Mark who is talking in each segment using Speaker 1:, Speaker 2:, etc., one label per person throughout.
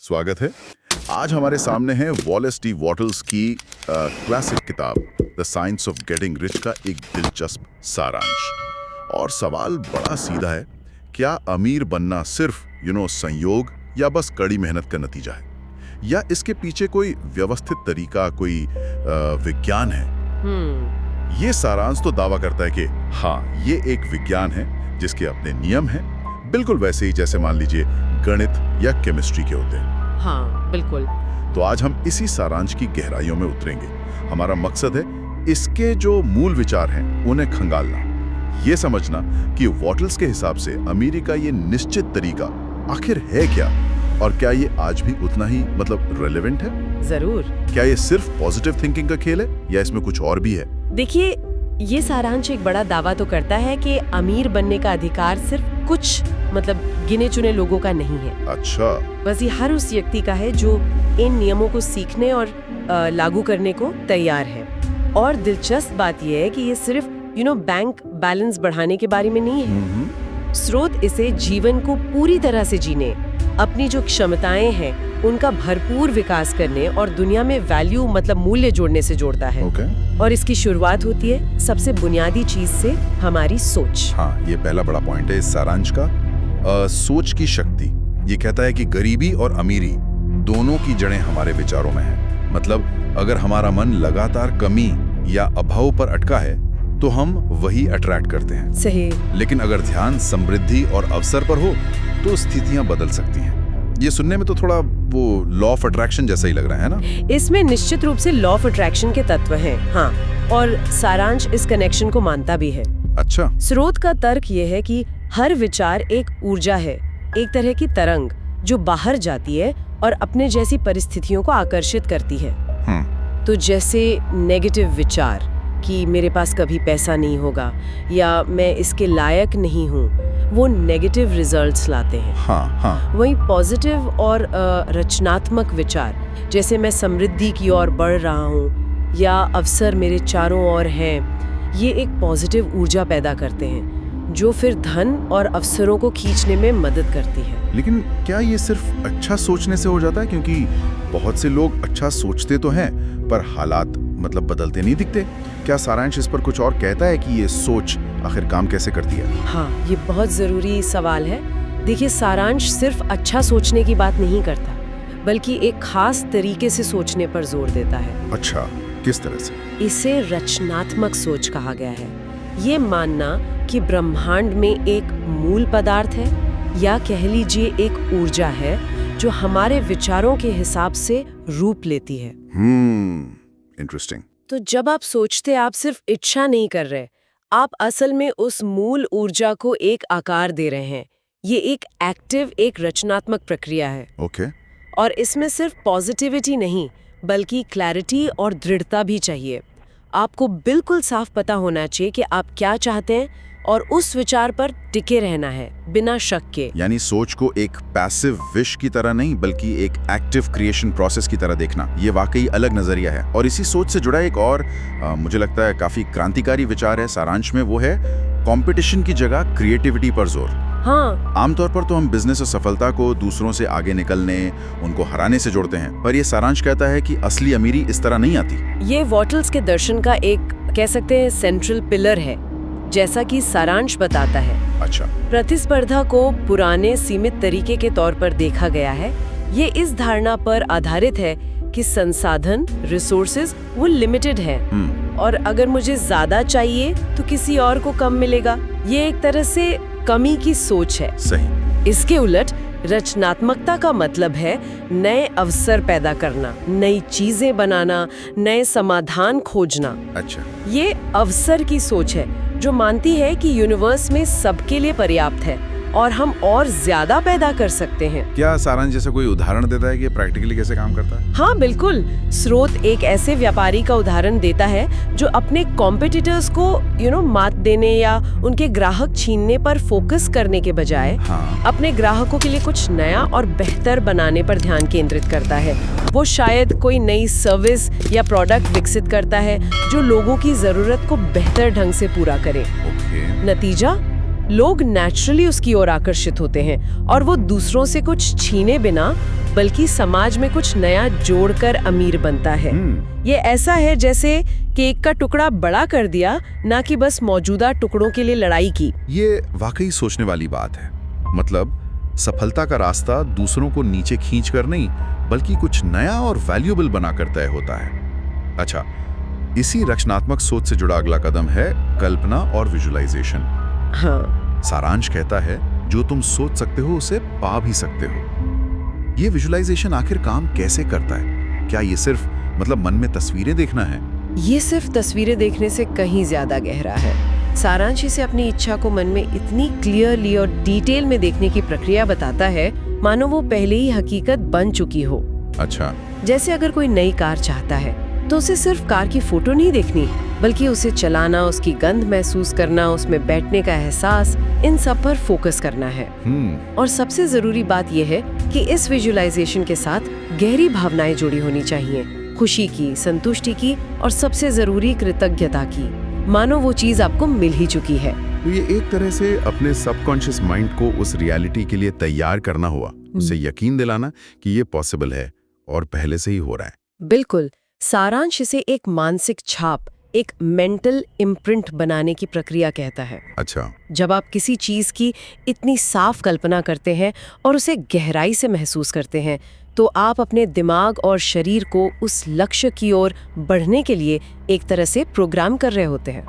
Speaker 1: स्वागत है। आज हमारे सामने है वॉलेस डी वॉटल्स की क्लासिक किताब the science of getting rich का एक दिलचस्प सारांश। और सवाल बड़ा सीधा है, क्या अमीर बनना सिर्फ संयोग या बस कड़ी मेहनत का नतीजा है, या इसके पीछे कोई व्यवस्थित तरीका, कोई विज्ञान है? ये सारांश तो दावा करता है कि हाँ, ये एक विज्ञान है जिसके अपने नियम हैं, बिल्कुल वैसे ही जैसे मान लीजिए गणित या केमिस्ट्री के होते हैं।
Speaker 2: हाँ, बिल्कुल।
Speaker 1: तो आज हम इसी सारांश की गहराइयों में उतरेंगे। हमारा मकसद है इसके जो मूल विचार हैं उन्हें खंगालना, ये समझना कि वॉटल्स के हिसाब से अमीरी का ये निश्चित तरीका आखिर है क्या, और क्या ये आज भी उतना ही रेलेवेंट है?
Speaker 2: जरूर।
Speaker 1: क्या ये सिर्फ पॉजिटिव थिंकिंग का खेल है या इसमें कुछ और भी है?
Speaker 2: देखिए, ये सारांश एक बड़ा दावा तो करता है कि अमीर बनने का अधिकार सिर्फ कुछ गिने चुने लोगों का नहीं है।
Speaker 1: अच्छा।
Speaker 2: बस ये हर उस व्यक्ति का है जो इन नियमों को सीखने और लागू करने को तैयार है। और दिलचस्प बात यह है कि ये सिर्फ बैंक बैलेंस बढ़ाने के बारे में नहीं है। स्रोत इसे जीवन को पूरी तरह से जीने, अपनी जो क्षमताएं हैं उनका भरपूर विकास करने और दुनिया में वैल्यू मूल्य जोड़ने से जोड़ता है। और इसकी शुरुआत होती है सबसे बुनियादी चीज से, हमारी सोच।
Speaker 1: हाँ, ये पहला बड़ा पॉइंट है इस सारांश का, सोच की शक्ति। ये कहता है कि गरीबी और अमीरी दोनों की जड़ें हमारे विचारों में है। अगर हमारा मन लगातार कमी या अभाव पर अटका है तो हम वही अट्रैक्ट करते हैं।
Speaker 2: सही।
Speaker 1: लेकिन अगर ध्यान समृद्धि और अवसर पर हो तो स्थितियां बदल सकती हैं। ये सुनने में तो थोड़ा वो लॉ ऑफ अट्रैक्शन जैसा ही लग रहा है ना?
Speaker 2: इसमें निश्चित रूप से लॉ ऑफ अट्रैक्शन के तत्व हैं। हाँ, और सारांश इस कनेक्शन को मानता भी है।
Speaker 1: अच्छा।
Speaker 2: स्रोत का तर्क ये है कि हर विचार एक ऊर्जा है, एक तरह की तरंग जो बाहर जाती है और अपने जैसी परिस्थितियों को आकर्षित करती है। तो जैसे नेगेटिव विचार कि मेरे पास कभी पैसा नहीं होगा या मैं इसके लायक नहीं हूँ, वो नेगेटिव रिजल्ट्स लाते हैं।
Speaker 1: हाँ।
Speaker 2: वहीं पॉजिटिव और रचनात्मक विचार, जैसे मैं समृद्धि की ओर बढ़ रहा हूँ या अवसर मेरे चारों ओर हैं, ये एक पॉजिटिव ऊर्जा पैदा करते हैं जो फिर धन और अवसरों को खींचने में मदद करती है।
Speaker 1: लेकिन क्या ये सिर्फ अच्छा सोचने से हो जाता है? क्योंकि बहुत से लोग अच्छा सोचते तो हैं पर हालात बदलते नहीं दिखते। क्या सारांश इस पर कुछ और कहता है कि ये सोच आखिर काम कैसे करती है?
Speaker 2: हाँ, ये बहुत जरूरी सवाल है। देखिए, सारांश सिर्फ अच्छा सोचने की बात नहीं करता, बल्कि एक खास तरीके से सोचने पर जोर देता है।
Speaker 1: अच्छा, किस तरह से?
Speaker 2: इसे रचनात्मक सोच कहा गया है। ये मानना कि ब्रह्मांड में एक मूल पदार्थ है, या कह लीजिए एक ऊर्जा है जो हमारे विचारों के हिसाब से रूप लेती है।
Speaker 1: इंटरेस्टिंग।
Speaker 2: तो जब आप सोचते, आप सिर्फ इच्छा नहीं कर रहे, आप असल में उस मूल ऊर्जा को एक आकार दे रहे हैं। ये एक एक्टिव, एक रचनात्मक प्रक्रिया है।
Speaker 1: ओके।
Speaker 2: और इसमें सिर्फ पॉजिटिविटी नहीं, बल्कि क्लैरिटी और दृढ़ता भी चाहिए। आपको बिल्कुल साफ पता होना चाहिए कि आप क्या चाहते हैं और उस विचार पर टिके रहना है बिना शक के।
Speaker 1: यानी सोच को एक पैसिव विश की तरह नहीं, बल्कि एक एक्टिव क्रिएशन प्रोसेस की तरह देखना, ये वाकई अलग नजरिया है। और इसी सोच से जुड़ा एक और मुझे लगता है काफी क्रांतिकारी विचार है सारांश में, वो है कंपटीशन की जगह क्रिएटिविटी पर जोर।
Speaker 2: हाँ।
Speaker 1: आमतौर पर तो हम बिजनेस और सफलता को दूसरों से आगे निकलने, उनको हराने से जोड़ते हैं, पर ये सारांश कहता है कि असली अमीरी इस तरह नहीं आती।
Speaker 2: ये वॉटल्स के दर्शन का एक, कह सकते हैं, सेंट्रल पिलर है, जैसा कि सारांश बताता है।
Speaker 1: अच्छा।
Speaker 2: प्रतिस्पर्धा को पुराने सीमित तरीके के तौर पर देखा गया है। ये इस धारणा पर आधारित है कि संसाधन, रिसोर्सेज, वो लिमिटेड है, और अगर मुझे ज्यादा चाहिए तो किसी और को कम मिलेगा। ये एक तरह से कमी की सोच है।
Speaker 1: सही।
Speaker 2: इसके उलट रचनात्मकता का मतलब है नए अवसर पैदा करना, नई चीजें बनाना, नए समाधान खोजना।
Speaker 1: अच्छा।
Speaker 2: ये अवसर की सोच है जो मानती है कि यूनिवर्स में सबके लिए पर्याप्त है और हम और ज्यादा पैदा कर सकते हैं।
Speaker 1: क्या सारांश जैसा कोई उदाहरण देता है कि प्रैक्टिकली कैसे काम करता है?
Speaker 2: हाँ, बिल्कुल। स्रोत एक ऐसे व्यापारी का उदाहरण देता है जो अपने कॉम्पिटिटर्स को मात देने या उनके ग्राहक छीनने पर फोकस करने के बजाय अपने ग्राहकों के लिए कुछ नया और बेहतर बनाने पर ध्यान केंद्रित करता है। वो शायद कोई नई सर्विस या प्रोडक्ट विकसित करता है जो लोगों की जरूरत को बेहतर ढंग से पूरा करे।
Speaker 1: ओके।
Speaker 2: नतीजा, लोग नेचुरली उसकी ओर आकर्षित होते हैं और वो दूसरों से कुछ छीने बिना बल्कि समाज में कुछ नया जोड़कर अमीर बनता है। ये ऐसा है जैसे केक का टुकड़ा बड़ा कर दिया, ना कि बस मौजूदा टुकड़ों के लिए लड़ाई की।
Speaker 1: ये वाकई सोचने वाली बात है। मतलब सफलता का रास्ता दूसरों को नीचे खींच कर नहीं, बल्कि कुछ नया और वैल्यूएबल बनाकर तय होता है। अच्छा, इसी रचनात्मक सोच से जुड़ा अगला कदम है कल्पना और विजुअलाइजेशन।
Speaker 2: हाँ,
Speaker 1: सारांश कहता है जो तुम सोच सकते हो उसे पा भी सकते हो। ये विजुअलाइजेशन आखिर काम कैसे करता है? क्या ये सिर्फ मन में तस्वीरें देखना है?
Speaker 2: ये सिर्फ तस्वीरें देखने से कहीं ज्यादा गहरा है। सारांश इसे अपनी इच्छा को मन में इतनी क्लियरली और डिटेल में देखने की प्रक्रिया बताता है मानो वो पहले ही हकीकत बन चुकी हो।
Speaker 1: अच्छा,
Speaker 2: जैसे अगर कोई नई कार चाहता है तो उसे सिर्फ कार की फोटो नहीं देखनी, बल्कि उसे चलाना, उसकी गंध महसूस करना, उसमें बैठने का एहसास, इन सब पर फोकस करना है। और सबसे जरूरी बात यह है कि इस विजुअलाइजेशन के साथ गहरी भावनाएं जुड़ी होनी चाहिए, खुशी की, संतुष्टि की और सबसे जरूरी कृतज्ञता की, मानो वो चीज आपको मिल ही चुकी है।
Speaker 1: तो ये एक तरह से अपने सबकॉन्शियस माइंड को उस रियलिटी के लिए तैयार करना हुआ, उसे यकीन दिलाना कि ये पॉसिबल है और पहले से ही हो रहा है।
Speaker 2: बिल्कुल। सारांश इसे एक मानसिक छाप, एक मेंटल इम्प्रिंट बनाने की प्रक्रिया कहता है।
Speaker 1: अच्छा,
Speaker 2: जब आप किसी चीज की इतनी साफ कल्पना करते हैं और उसे गहराई से महसूस करते हैं, तो आप अपने दिमाग और शरीर को उस लक्ष्य की ओर बढ़ने के लिए एक तरह से प्रोग्राम कर रहे होते हैं।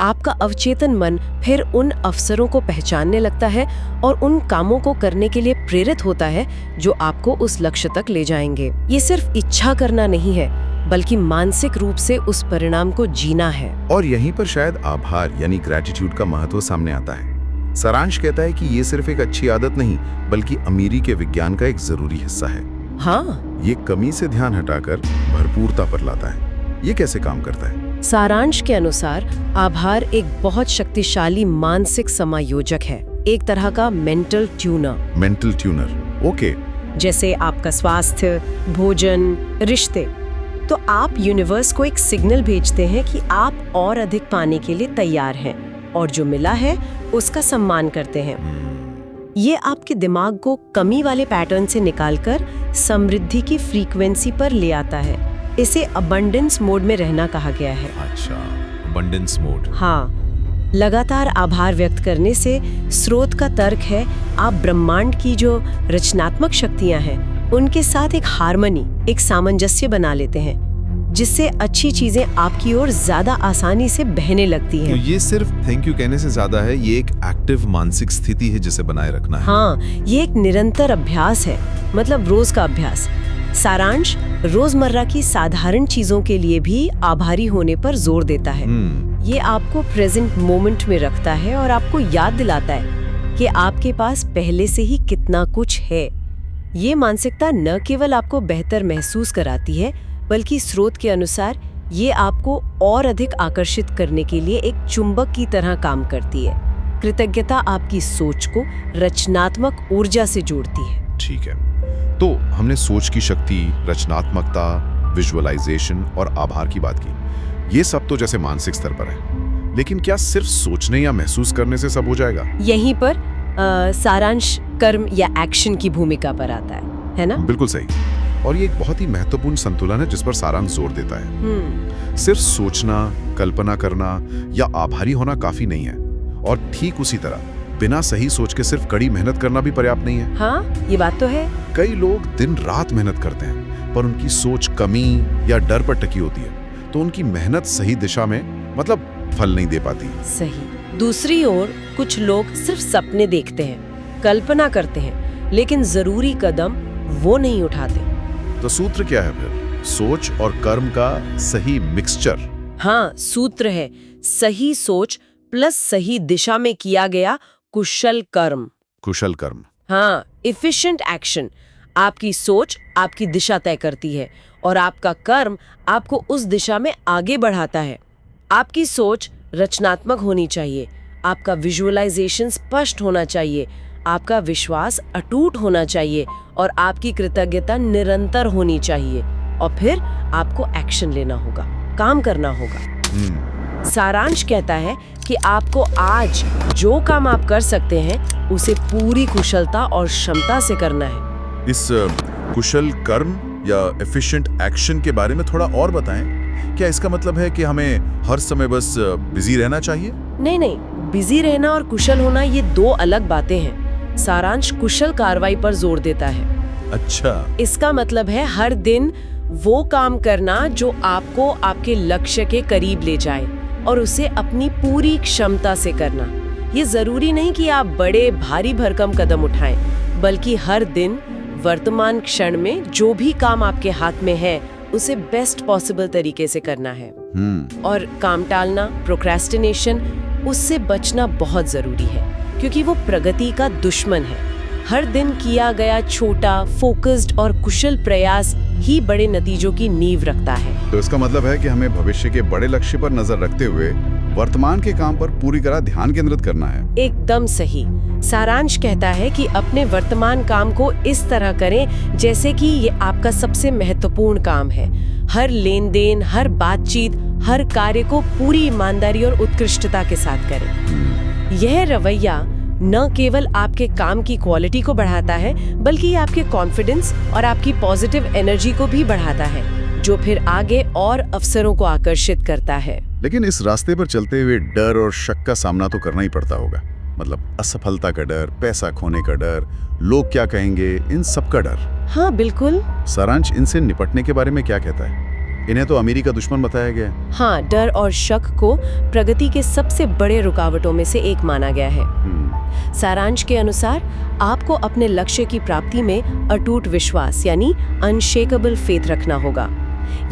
Speaker 2: आपका अवचेतन मन फिर उन अवसरों को पहचानने लगता है और उन कामों को करने के लिए प्रेरित होता है जो आपको उस लक्ष्य तक ले जाएंगे। ये सिर्फ इच्छा करना नहीं है, बल्कि मानसिक रूप से उस परिणाम को जीना है। और
Speaker 1: यहीं पर शायद आभार यानी ग्रेटिट्यूड का महत्व सामने आता है। सारांश कहता है कि ये सिर्फ एक अच्छी आदत नहीं, बल्कि अमीरी के विज्ञान का एक जरूरी हिस्सा है।
Speaker 2: हाँ,
Speaker 1: ये कमी से ध्यान हटाकर भरपूरता पर लाता है। ये कैसे काम करता है?
Speaker 2: सारांश के अनुसार आभार एक बहुत शक्तिशाली मानसिक समायोजक है, एक तरह का mental tuner.
Speaker 1: Mental tuner, okay.
Speaker 2: जैसे आपका स्वास्थ्य, भोजन, रिश्ते। तो आप यूनिवर्स को एक सिग्नल भेजते हैं कि आप और अधिक पाने के लिए तैयार हैं और जो मिला है उसका सम्मान करते हैं। ये आपके दिमाग को कमी वाले पैटर्न से निकालकर समृद्धि की फ्रीक्वेंसी पर ले आता है। इसे अबंडेंस मोड में रहना कहा गया है।
Speaker 1: अच्छा, अबंडेंस मोड।
Speaker 2: हाँ, लगातार आभार व्यक्त करने से स्रोत का तर्क है आप ब्रह्मांड की जो रचनात्मक शक्तियां हैं उनके साथ एक हार्मनी, एक सामंजस्य बना लेते हैं, जिससे अच्छी चीजें आपकी ओर ज्यादा आसानी से बहने लगती हैं।
Speaker 3: ये सिर्फ थैंक यू कहने से ज्यादा है, ये एक एक्टिव मानसिक स्थिति है जिसे बनाए रखना है।
Speaker 2: हाँ, ये एक निरंतर अभ्यास है, मतलब रोज का अभ्यास। सारांश रोजमर्रा की साधारण चीजों के लिए भी आभारी होने पर जोर देता है। ये आपको प्रेजेंट मोमेंट में रखता है और आपको याद दिलाता है कि आपके पास पहले से ही कितना कुछ है। ये मानसिकता न केवल आपको बेहतर महसूस कराती है, बल्कि स्रोत के अनुसार ये आपको और अधिक आकर्षित करने के लिए एक चुंबक की तरह काम करती है। कृतज्ञता आपकी सोच को रचनात्मक ऊर्जा से जोड़ती है।
Speaker 1: ठीक है, तो हमने सोच की शक्ति, रचनात्मकता, विजुअलाइजेशन और आभार की बात की। ये सब तो जैसे मानसिक स्तर पर है, लेकिन क्या सिर्फ सोचने या महसूस करने से सब हो जाएगा?
Speaker 2: यहीं पर सारांश कर्म या एक्शन की भूमिका पर आता है ना?
Speaker 1: बिल्कुल सही। और ये एक बहुत ही महत्वपूर्ण संतुलन है जिस पर सारांश जोर देता है। सिर्फ सोचना, कल्पना करना या आभारी होना काफी नहीं है, और ठीक उसी तरह बिना सही सोच के सिर्फ कड़ी मेहनत करना भी पर्याप्त नहीं है।
Speaker 2: हाँ, ये बात तो है।
Speaker 1: कई लोग दिन रात मेहनत करते हैं, पर उनकी सोच कमी या डर पर टकी होती है, तो उनकी मेहनत सही दिशा में फल नहीं दे पाती।
Speaker 2: सही। दूसरी ओर कुछ लोग सिर्फ सपने देखते हैं, कल्पना करते हैं, लेकिन जरूरी कदम वो नहीं उठाते।
Speaker 1: तो सूत्र क्या है फिर? सोच और कर्म का सही मिक्सचर।
Speaker 2: हाँ, सूत्र है सही सोच प्लस सही दिशा में किया गया कुशल कर्म।
Speaker 1: कुशल कर्म।
Speaker 2: हाँ, एफिशिएंट एक्शन। आपकी सोच आपकी दिशा तय करती है और आपका कर्म आपको उस दिशा में आगे बढ़ाता है। आपकी सोच रचनात्मक होनी चाहिए, आपका विजुअलाइजेशन स्पष्ट होना चाहिए, आपका विश्वास अटूट होना चाहिए और आपकी कृतज्ञता निरंतर होनी चाहिए। और फिर आपको एक्शन लेना होगा, काम करना होगा। सारांश कहता है कि आपको आज जो काम आप कर सकते हैं उसे पूरी कुशलता और क्षमता से करना है।
Speaker 1: इस कुशल कर्म या एफिशिएंट एक्शन के बारे में थोड़ा और बताएं। क्या इसका मतलब है कि हमें हर समय बस बिजी रहना चाहिए?
Speaker 2: नहीं, बिजी रहना और कुशल होना ये दो अलग बातें हैं। सारांश कुशल कार्रवाई पर जोर देता है।
Speaker 1: अच्छा,
Speaker 2: इसका मतलब है हर दिन वो काम करना जो आपको आपके लक्ष्य के करीब ले जाए और उसे अपनी पूरी क्षमता से करना। ये जरूरी नहीं कि आप बड़े भारी भरकम कदम उठाएं, बल्कि हर दिन वर्तमान क्षण में जो भी काम आपके हाथ में है उसे बेस्ट पॉसिबल तरीके से करना है। और काम टालना, प्रोक्रेस्टिनेशन, उससे बचना बहुत जरूरी है, क्योंकि वो प्रगति का दुश्मन है। हर दिन किया गया छोटा, फोकस्ड और कुशल प्रयास ही बड़े नतीजों की नींव रखता है।
Speaker 4: तो इसका मतलब है कि हमें भविष्य के बड़े लक्ष्य पर नजर रखते हुए वर्तमान के काम पर पूरी तरह ध्यान केंद्रित करना है।
Speaker 2: एकदम सही। सारांश कहता है कि अपने वर्तमान काम को इस तरह करें जैसे कि ये आपका सबसे महत्वपूर्ण काम है। हर लेन देन, हर बातचीत, हर कार्य को पूरी ईमानदारी और उत्कृष्टता के साथ करें। यह रवैया न केवल आपके काम की क्वालिटी को बढ़ाता है, बल्कि ये आपके कॉन्फिडेंस और आपकी पॉजिटिव एनर्जी को भी बढ़ाता है, जो फिर आगे और अवसरों को आकर्षित करता है।
Speaker 4: लेकिन इस रास्ते पर चलते हुए डर और शक का सामना तो करना ही पड़ता होगा। मतलब असफलता का डर, पैसा खोने का डर, लोग क्या कहेंगे, इन सब का डर।
Speaker 2: हाँ बिल्कुल।
Speaker 4: सारांश इनसे निपटने के बारे में क्या कहता है? इन्हें तो अमीरी का दुश्मन बताया गया है।
Speaker 2: हाँ, डर और शक को प्रगति के सबसे बड़े रुकावटों में से एक माना गया है। सारांश के अनुसार आपको अपने लक्ष्य की प्राप्ति में अटूट विश्वास यानी अनशेकेबल फेथ रखना होगा।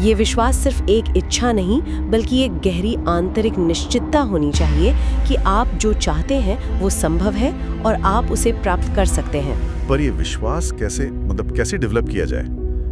Speaker 2: ये विश्वास सिर्फ एक इच्छा नहीं, बल्कि एक गहरी आंतरिक निश्चितता होनी चाहिए कि आप जो चाहते हैं वो संभव है और आप उसे प्राप्त कर सकते हैं।
Speaker 1: पर ये विश्वास कैसे डेवलप किया जाए,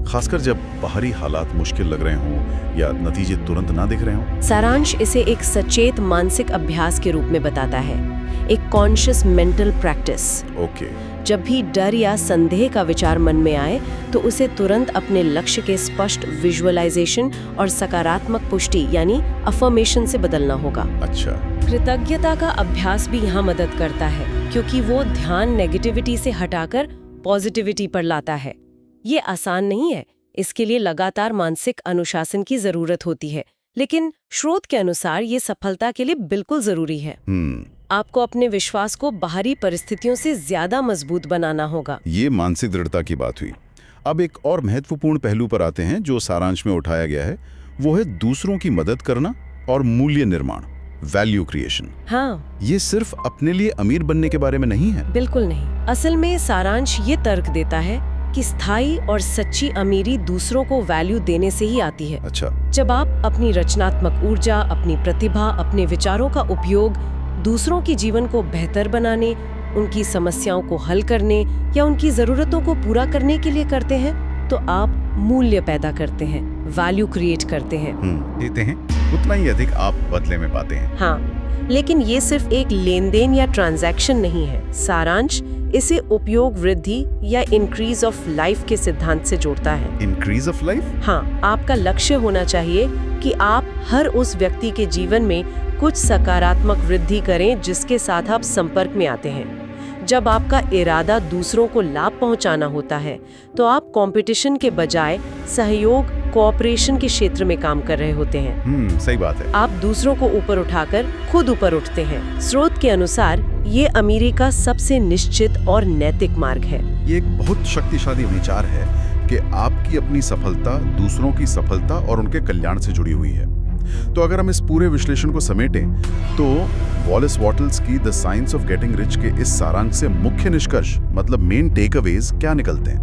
Speaker 1: खासकर जब बाहरी हालात मुश्किल लग रहे हों या नतीजे तुरंत ना दिख रहे हों?
Speaker 2: सारांश इसे एक सचेत मानसिक अभ्यास के रूप में बताता है, एक कॉन्शियस मेंटल प्रैक्टिस।
Speaker 1: ओके।
Speaker 2: जब भी डर या संदेह का विचार मन में आए तो उसे तुरंत अपने लक्ष्य के स्पष्ट विजुअलाइजेशन और सकारात्मक पुष्टि यानी अफर्मेशन से बदलना होगा।
Speaker 1: अच्छा।
Speaker 2: कृतज्ञता का अभ्यास भी यहाँ मदद करता है, क्योंकि वो ध्यान नेगेटिविटी से हटाकर पॉजिटिविटी पर लाता है। ये आसान नहीं है, इसके लिए लगातार मानसिक अनुशासन की जरूरत होती है, लेकिन स्रोत के अनुसार ये सफलता के लिए बिल्कुल जरूरी है। आपको अपने विश्वास को बाहरी परिस्थितियों से ज्यादा मजबूत बनाना होगा।
Speaker 4: ये मानसिक दृढ़ता की बात हुई।
Speaker 1: अब एक और महत्वपूर्ण पहलू पर आते हैं जो सारांश में उठाया गया है, वो है दूसरों की मदद करना और मूल्य निर्माण, वैल्यू क्रिएशन।
Speaker 2: हाँ,
Speaker 1: ये सिर्फ अपने लिए अमीर बनने के बारे में नहीं है।
Speaker 2: बिल्कुल नहीं। असल में सारांश ये तर्क देता है कि स्थायी और सच्ची अमीरी दूसरों को वैल्यू देने से ही आती है।
Speaker 1: अच्छा।
Speaker 2: जब आप अपनी रचनात्मक ऊर्जा, अपनी प्रतिभा, अपने विचारों का उपयोग दूसरों के जीवन को बेहतर बनाने, उनकी समस्याओं को हल करने या उनकी जरूरतों को पूरा करने के लिए करते हैं, तो आप मूल्य पैदा करते हैं, वैल्यू क्रिएट करते हैं।
Speaker 4: देते हैं उतना ही अधिक आप बदले में पाते हैं।
Speaker 2: हाँ, लेकिन ये सिर्फ एक लेन देन या ट्रांजैक्शन नहीं है। सारांश इसे उपयोग वृद्धि या इंक्रीज ऑफ लाइफ के सिद्धांत से जोड़ता है।
Speaker 4: Increase of life?
Speaker 2: हाँ, आपका लक्ष्य होना चाहिए कि आप हर उस व्यक्ति के जीवन में कुछ सकारात्मक वृद्धि करें जिसके साथ आप संपर्क में आते हैं। जब आपका इरादा दूसरों को लाभ पहुंचाना होता है, तो आप कंपटीशन के बजाय सहयोग, कोऑपरेशन के क्षेत्र में काम कर रहे होते हैं।
Speaker 4: सही बात है।
Speaker 2: आप दूसरों को ऊपर उठाकर खुद ऊपर उठते हैं। स्रोत के अनुसार ये अमीरी का सबसे निश्चित और नैतिक मार्ग है।
Speaker 4: ये एक बहुत शक्तिशाली विचार है कि आपकी अपनी सफलता दूसरों की सफलता और उनके कल्याण से जुड़ी हुई है। तो अगर हम इस पूरे विश्लेषण को समेटें, तो वॉलेस वॉटल्स की the science of getting rich के इस सारांश से मुख्य निष्कर्ष मतलब मेन टेकअवेज क्या निकलते हैं?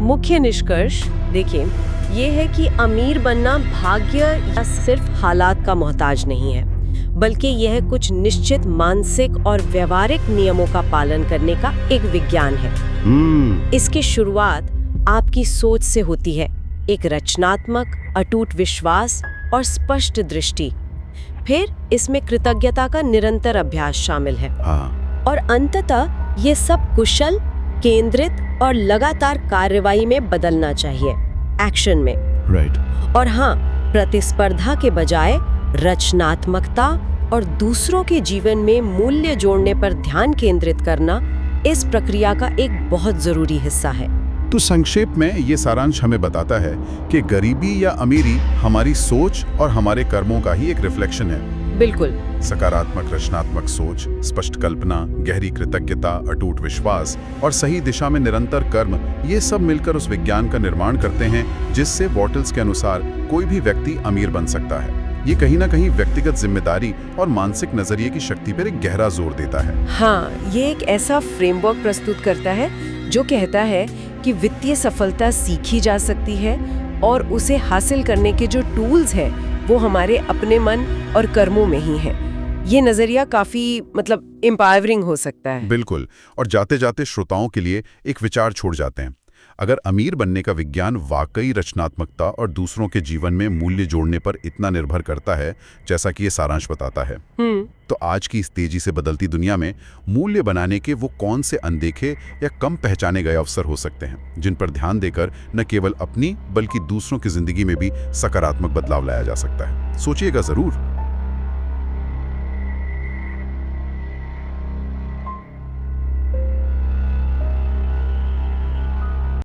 Speaker 2: मुख्य निष्कर्ष देखिए, ये है कि अमीर बनना भाग्य या सिर्फ हालात का मोहताज नहीं है, बल्कि यह कुछ निश्चित मानसिक और व्यवहारिक नियमों का पालन करने का एक विज्ञान है। इसकी शुरुआत आपकी सोच से होती है, एक रचनात्मक, अटूट विश्वास और स्पष्ट दृष्टि। फिर इसमें कृतज्ञता का निरंतर अभ्यास शामिल है। और अंततः ये सब कुशल, केंद्रित और लगातार कार्रवाई में बदलना चाहिए, एक्शन में।
Speaker 4: राइट।
Speaker 2: और हाँ, प्रतिस्पर्धा के बजाय रचनात्मकता और दूसरों के जीवन में मूल्य जोड़ने पर ध्यान केंद्रित करना इस प्रक्रिया का एक बहुत जरूरी हिस्सा है।
Speaker 4: तो संक्षेप में ये सारांश हमें बताता है कि गरीबी या अमीरी हमारी सोच और हमारे कर्मों का ही एक रिफ्लेक्शन है।
Speaker 2: बिल्कुल।
Speaker 4: सकारात्मक रचनात्मक सोच, स्पष्ट कल्पना, गहरी कृतज्ञता, अटूट विश्वास और सही दिशा में निरंतर कर्म, ये सब मिलकर उस विज्ञान का निर्माण करते हैं जिससे वॉटल्स के अनुसार कोई भी व्यक्ति अमीर बन सकता है। ये कहीं ना कहीं व्यक्तिगत जिम्मेदारी और मानसिक नजरिए की शक्ति पर एक गहरा जोर देता है।
Speaker 2: हाँ, ये एक ऐसा फ्रेमवर्क प्रस्तुत करता है जो कहता है कि वित्तीय सफलता सीखी जा सकती है और उसे हासिल करने के जो टूल्स हैं वो हमारे अपने मन और कर्मों में ही है। ये नजरिया काफी एम्पावरिंग हो सकता है।
Speaker 4: बिल्कुल। और जाते जाते श्रोताओं के लिए एक विचार छोड़ जाते हैं। अगर अमीर बनने का विज्ञान वाकई रचनात्मकता और दूसरों के जीवन में मूल्य जोड़ने पर इतना निर्भर करता है जैसा कि ये सारांश बताता है, तो आज की इस तेजी से बदलती दुनिया में मूल्य बनाने के वो कौन से अनदेखे या कम पहचाने गए अवसर हो सकते हैं जिन पर ध्यान देकर न केवल अपनी बल्कि दूसरों की जिंदगी में भी सकारात्मक बदलाव लाया जा सकता है। सोचिएगा जरूर।